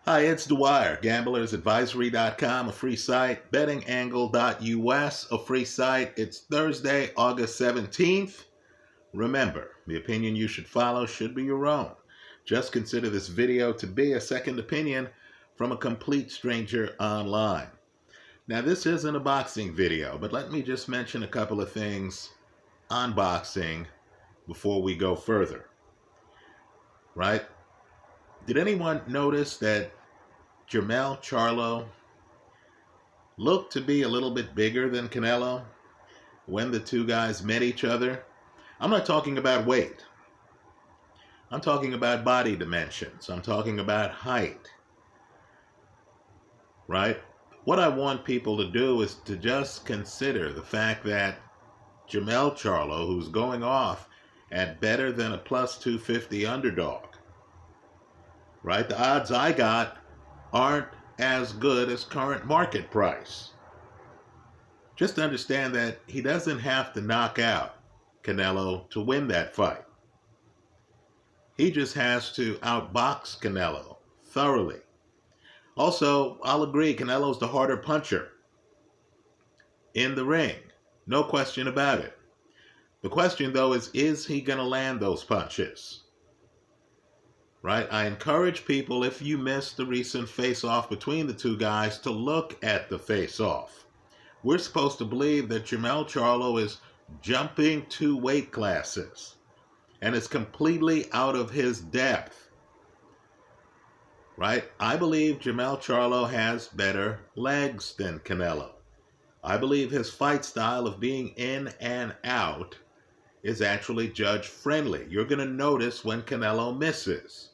Hi, it's Dwyer, gamblersadvisory.com, a free site, bettingangle.us, a free site. It's Thursday, August 17th. Remember, the opinion you should follow should be your own. Just consider this video to be a second opinion from a complete stranger online. Now, this isn't a boxing video, but let me just mention a couple of things on boxing before we go further. Right? Did anyone notice that Jermell Charlo looked to be a little bit bigger than Canelo when the two guys met each other? I'm not talking about weight. I'm talking about body dimensions. I'm talking about height. Right? What I want people to do is to just consider the fact that Jermell Charlo, who's going off at better than a plus 250 underdog, right? The odds I got aren't as good as current market price. Just understand that he doesn't have to knock out Canelo to win that fight. He just has to outbox Canelo thoroughly. Also, I'll agree, Canelo's the harder puncher in the ring. No question about it. The question, though, is he going to land those punches? Right? I encourage people, if you missed the recent face-off between the two guys, to look at the face-off. We're supposed to believe that Jermell Charlo is jumping 2 weight classes and is completely out of his depth. Right? I believe Jermell Charlo has better legs than Canelo. I believe his fight style of being in and out is actually judge-friendly. You're going to notice when Canelo misses.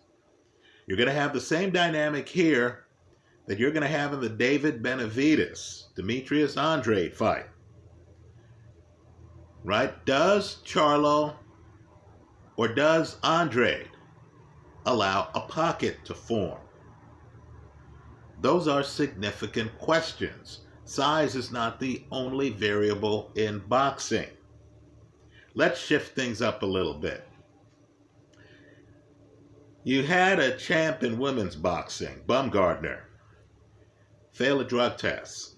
You're going to have the same dynamic here that you're going to have in the David Benavidez, Demetrius Andrade fight. Right? Does Charlo or does Andrade allow a pocket to form? Those are significant questions. Size is not the only variable in boxing. Let's shift things up a little bit. You had a champ in women's boxing, Bumgardner, fail a drug test.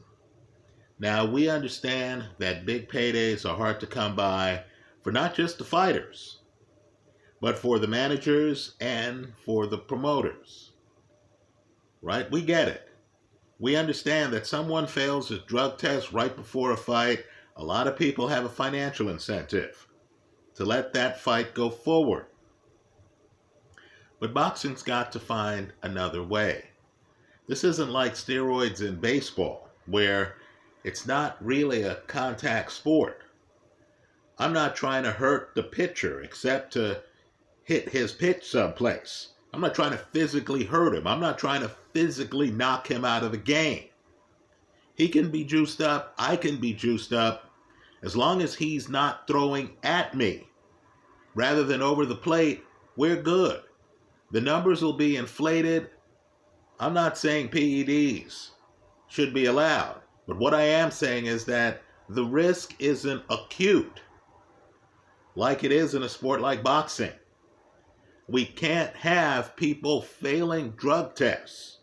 Now, we understand that big paydays are hard to come by for not just the fighters, but for the managers and for the promoters. Right? We get it. We understand that someone fails a drug test right before a fight. A lot of people have a financial incentive to let that fight go forward. But boxing's got to find another way. This isn't like steroids in baseball, where it's not really a contact sport. I'm not trying to hurt the pitcher except to hit his pitch someplace. I'm not trying to physically hurt him. I'm not trying to physically knock him out of the game. He can be juiced up. I can be juiced up. As long as he's not throwing at me rather than over the plate, we're good. The numbers will be inflated. I'm not saying PEDs should be allowed. But what I am saying is that the risk isn't acute like it is in a sport like boxing. We can't have people failing drug tests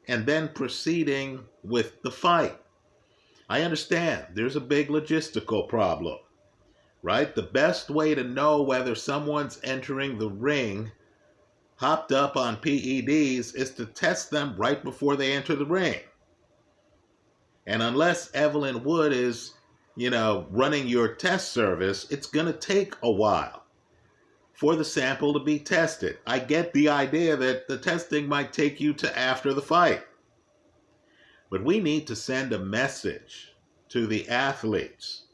and then proceeding with the fight. I understand there's a big logistical problem, right? The best way to know whether someone's entering the ring hopped up on PEDs is to test them right before they enter the ring. And unless Evelyn Wood is, running your test service, it's going to take a while for the sample to be tested. I get the idea that the testing might take you to after the fight. But we need to send a message to the athletes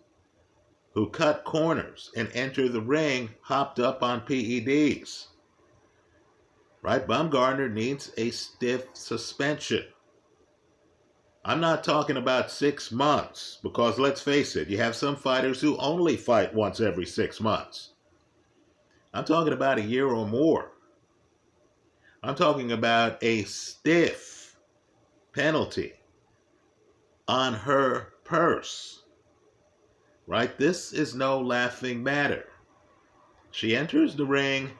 who cut corners and enter the ring hopped up on PEDs. Right? Bumgardner needs a stiff suspension. I'm not talking about 6 months, because let's face it, you have some fighters who only fight once every 6 months. I'm talking about a year or more. I'm talking about a stiff penalty on her purse. Right? This is no laughing matter. She enters the ring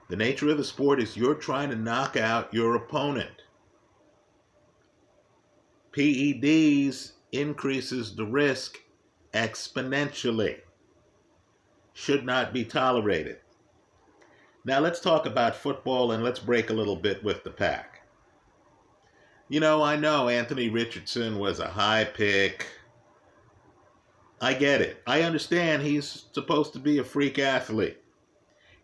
The nature of the sport is you're trying to knock out your opponent. PEDs increases the risk exponentially. Should not be tolerated. Now let's talk about football and let's break a little bit with the pack. I know Anthony Richardson was a high pick. I get it. I understand he's supposed to be a freak athlete.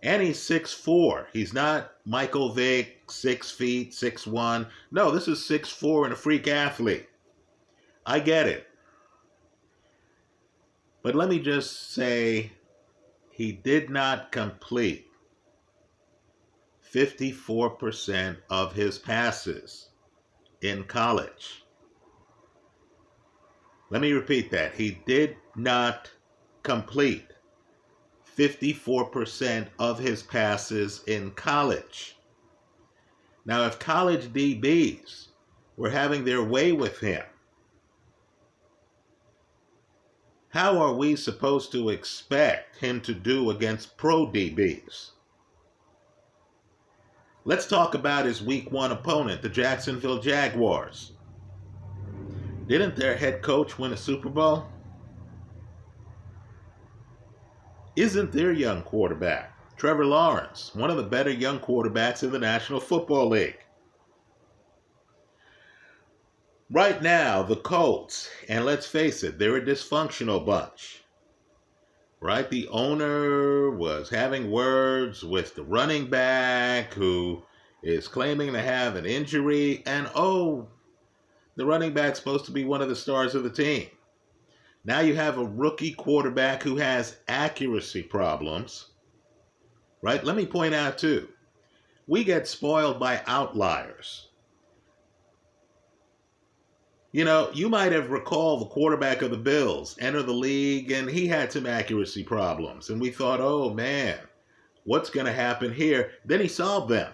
And he's 6'4". He's not Michael Vick, 6 feet, 6'1". No, this is 6'4" and a freak athlete. I get it. But let me just say, he did not complete 54% of his passes in college. Let me repeat that. He did not complete 54% of his passes in college. Now, if college DBs were having their way with him, how are we supposed to expect him to do against pro DBs? Let's talk about his week 1 opponent, the Jacksonville Jaguars. Didn't their head coach win a Super Bowl? Isn't their young quarterback, Trevor Lawrence, one of the better young quarterbacks in the National Football League? Right now, the Colts, and let's face it, they're a dysfunctional bunch. Right? The owner was having words with the running back who is claiming to have an injury, and the running back's supposed to be one of the stars of the team. Now you have a rookie quarterback who has accuracy problems, right? Let me point out, too, we get spoiled by outliers. You might have recalled the quarterback of the Bills enter the league, and he had some accuracy problems. And we thought, oh, man, what's going to happen here? Then he solved them.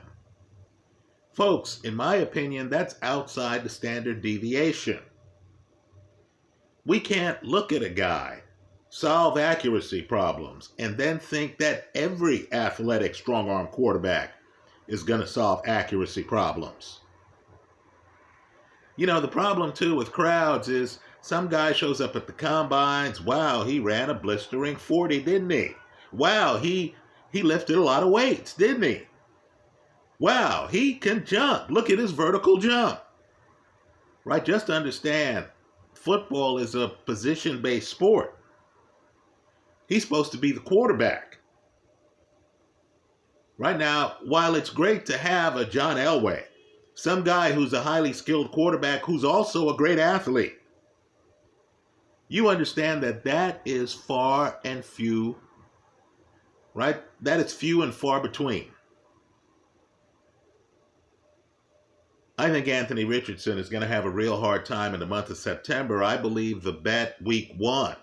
Folks, in my opinion, that's outside the standard deviation. We can't look at a guy, solve accuracy problems, and then think that every athletic, strong-arm quarterback is going to solve accuracy problems. The problem, too, with crowds is some guy shows up at the combines. Wow, he ran a blistering 40, didn't he? Wow, he lifted a lot of weights, didn't he? Wow, he can jump. Look at his vertical jump. Right? Just understand, football is a position-based sport. He's supposed to be the quarterback. Right now, while it's great to have a John Elway, some guy who's a highly skilled quarterback who's also a great athlete, you understand that is far and few, right? That is few and far between. I think Anthony Richardson is going to have a real hard time in the month of September. I believe the bet week 1,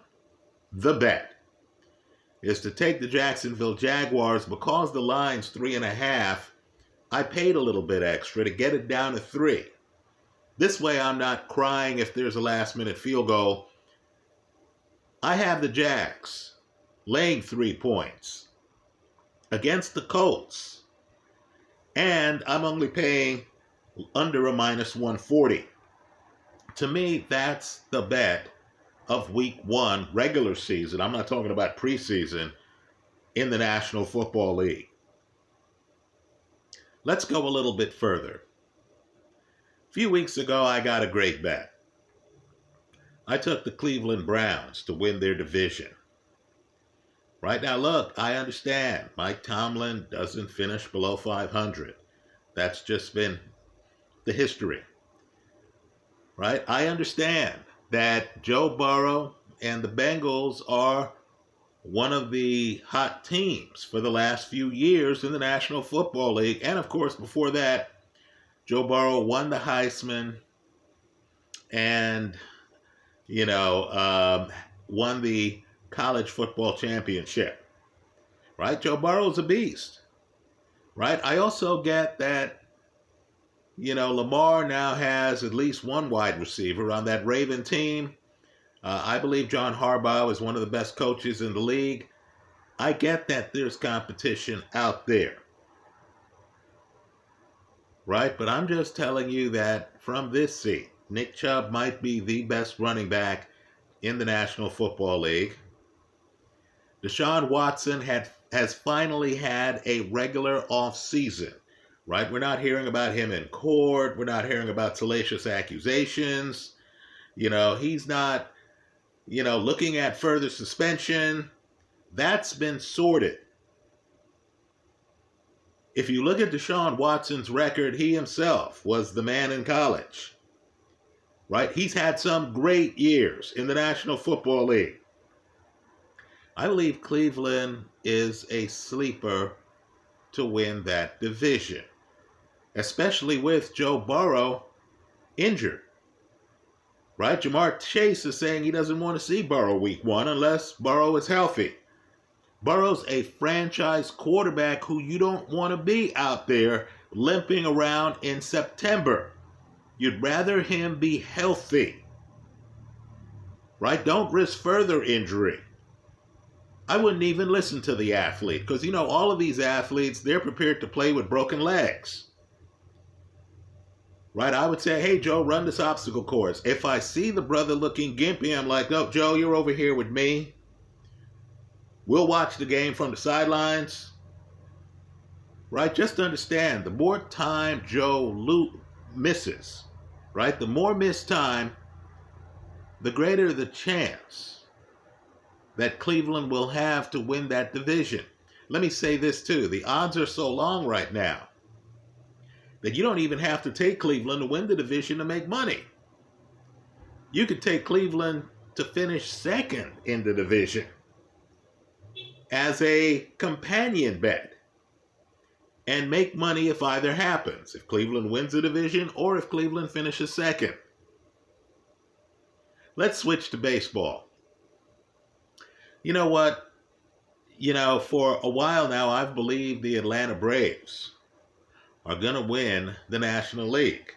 is to take the Jacksonville Jaguars. Because the line's 3.5, I paid a little bit extra to get it down to 3. This way I'm not crying if there's a last-minute field goal. I have the Jags laying 3 points against the Colts, and I'm only paying under a -140. To me, that's the bet of week 1 regular season. I'm not talking about preseason in the National Football League. Let's go a little bit further. A few weeks ago, I got a great bet. I took the Cleveland Browns to win their division. Right now, look, I understand Mike Tomlin doesn't finish below 500. That's just been the history. Right? I understand that Joe Burrow and the Bengals are one of the hot teams for the last few years in the National Football League. And of course, before that, Joe Burrow won the Heisman and, won the college football championship. Right? Joe Burrow's a beast. Right? I also get that, Lamar now has at least one wide receiver on that Raven team. I believe John Harbaugh is one of the best coaches in the league. I get that there's competition out there. right? But I'm just telling you that from this seat, Nick Chubb might be the best running back in the National Football League. Deshaun Watson has finally had a regular off season, right? We're not hearing about him in court. We're not hearing about salacious accusations. He's not, looking at further suspension. That's been sorted. If you look at Deshaun Watson's record, he himself was the man in college, right? He's had some great years in the National Football League. I believe Cleveland is a sleeper to win that division, especially with Joe Burrow injured, right? Jamar Chase is saying he doesn't want to see Burrow week 1 unless Burrow is healthy. Burrow's a franchise quarterback who you don't want to be out there limping around in September. You'd rather him be healthy, right? Don't risk further injury. I wouldn't even listen to the athlete because, all of these athletes, they're prepared to play with broken legs, right? I would say, hey, Joe, run this obstacle course. If I see the brother looking gimpy, I'm like, no, Joe, you're over here with me. We'll watch the game from the sidelines, right? Just understand, the more time Joe misses, right? The more missed time, the greater the chance that Cleveland will have to win that division. Let me say this too. The odds are so long right now that you don't even have to take Cleveland to win the division to make money. You could take Cleveland to finish second in the division as a companion bet and make money if either happens, if Cleveland wins the division or if Cleveland finishes second. Let's switch to baseball. You know what? For a while now, I've believed the Atlanta Braves are going to win the National League,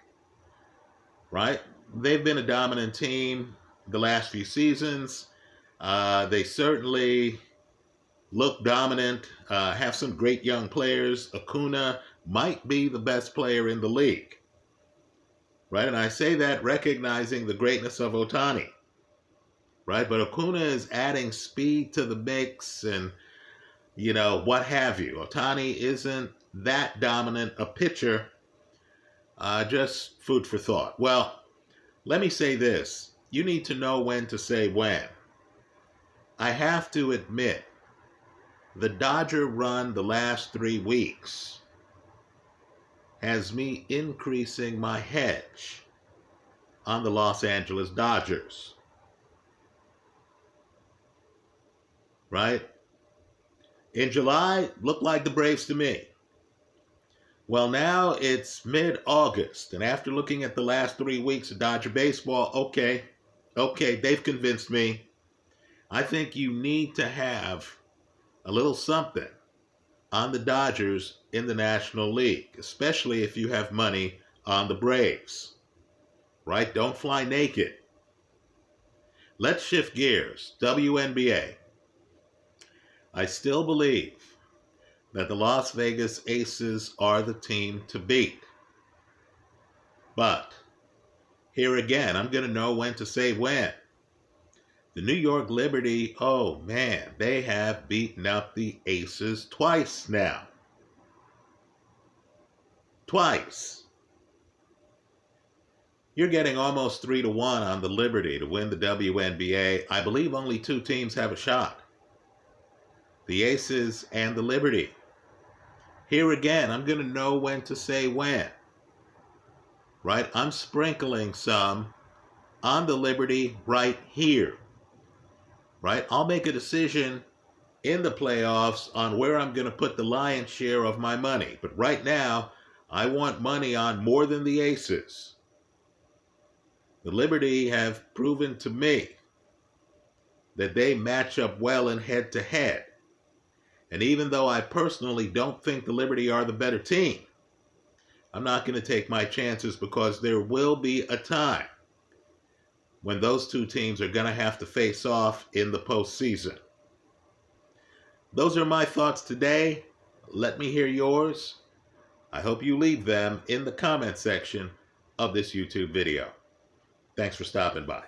right? They've been a dominant team the last few seasons. They certainly look dominant, have some great young players. Acuna might be the best player in the league, right? And I say that recognizing the greatness of Ohtani, right? But Acuna is adding speed to the mix and, what have you. Ohtani isn't that dominant a pitcher. Just food for thought. Well, let me say this. You need to know when to say when. I have to admit, the Dodger run the last 3 weeks has me increasing my hedge on the Los Angeles Dodgers. Right? In July, looked like the Braves to me. Well, now it's mid-August, and after looking at the last 3 weeks of Dodger baseball, okay, they've convinced me. I think you need to have a little something on the Dodgers in the National League, especially if you have money on the Braves, right? Don't fly naked. Let's shift gears. WNBA. I still believe that the Las Vegas Aces are the team to beat. But here again, I'm going to know when to say when. The New York Liberty, oh man, they have beaten up the Aces twice now. Twice. You're getting almost 3-1 on the Liberty to win the WNBA. I believe only 2 teams have a shot. The Aces and the Liberty. Here again, I'm going to know when to say when. Right? I'm sprinkling some on the Liberty right here. Right? I'll make a decision in the playoffs on where I'm going to put the lion's share of my money. But right now, I want money on more than the Aces. The Liberty have proven to me that they match up well in head-to-head. And even though I personally don't think the Liberty are the better team, I'm not going to take my chances because there will be a time when those 2 teams are going to have to face off in the postseason. Those are my thoughts today. Let me hear yours. I hope you leave them in the comment section of this YouTube video. Thanks for stopping by.